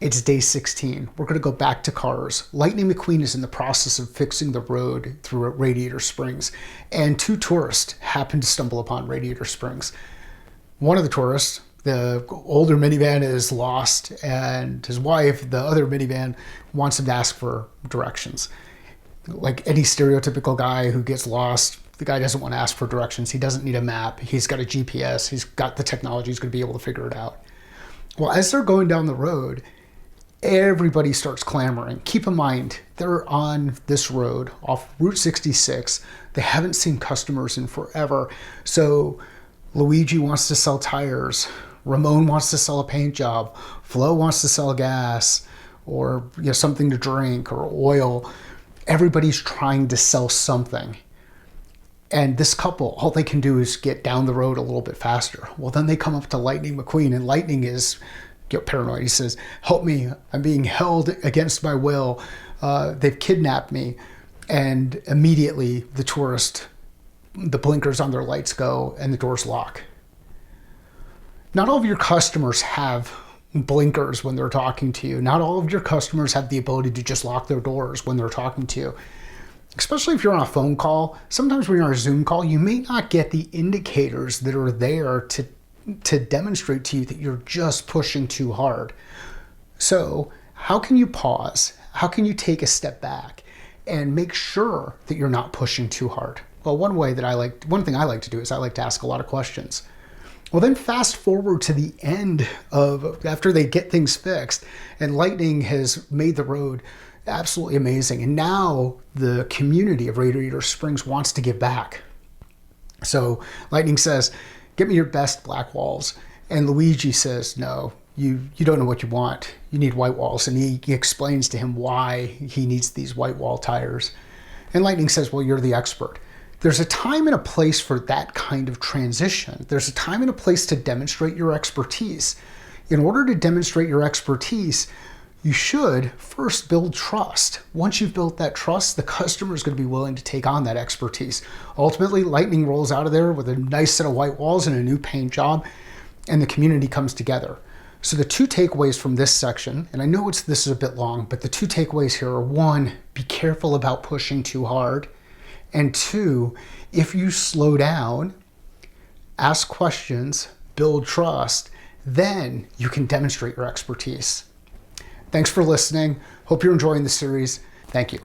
It's day 16. We're going to go back to cars. Lightning McQueen is in the process of fixing the road through Radiator Springs, and two tourists happen to stumble upon Radiator Springs. One of the tourists, the older minivan, is lost, and his wife, the other minivan, wants him to ask for directions. Like any stereotypical guy who gets lost, the guy doesn't want to ask for directions. He doesn't need a map. He's got a GPS. He's got the technology. He's going to be able to figure it out. Well, as they're going down the road, everybody starts clamoring. Keep in mind, they're on this road off Route 66. They haven't seen customers in forever. So Luigi wants to sell tires. Ramon wants to sell a paint job. Flo wants to sell gas or something to drink or oil. Everybody's trying to sell something. And this couple, all they can do is get down the road a little bit faster. Well, then they come up to Lightning McQueen, and Lightning is paranoid. He says, "Help me, I'm being held against my will. They've kidnapped me." And immediately the tourist, the blinkers on their lights go and the doors lock. Not all of your customers have blinkers when they're talking to you. Not all of your customers have the ability to just lock their doors when they're talking to you. Especially if you're on a phone call. Sometimes when you're on a Zoom call, you may not get the indicators that are there to demonstrate to you that you're just pushing too hard. So how can you pause? How can you take a step back and make sure that you're not pushing too hard? Well, one thing I like to do is I like to ask a lot of questions. Well, then fast forward to the end of after they get things fixed, and Lightning has made the road absolutely amazing. And now the community of Radiator Springs wants to give back. So Lightning says, "Get me your best black walls." And Luigi says, "No, you don't know what you want. You need white walls." And he explains to him why he needs these white wall tires. And Lightning says, "Well, you're the expert." There's a time and a place for that kind of transition. There's a time and a place to demonstrate your expertise. In order to demonstrate your expertise, you should first build trust. Once you've built that trust, the customer is going to be willing to take on that expertise. Ultimately, Lightning rolls out of there with a nice set of white walls and a new paint job, and the community comes together. So the two takeaways from this section, and I know this is a bit long, but the two takeaways here are: one, be careful about pushing too hard. And two, if you slow down, ask questions, build trust, then you can demonstrate your expertise. Thanks for listening. Hope you're enjoying the series. Thank you.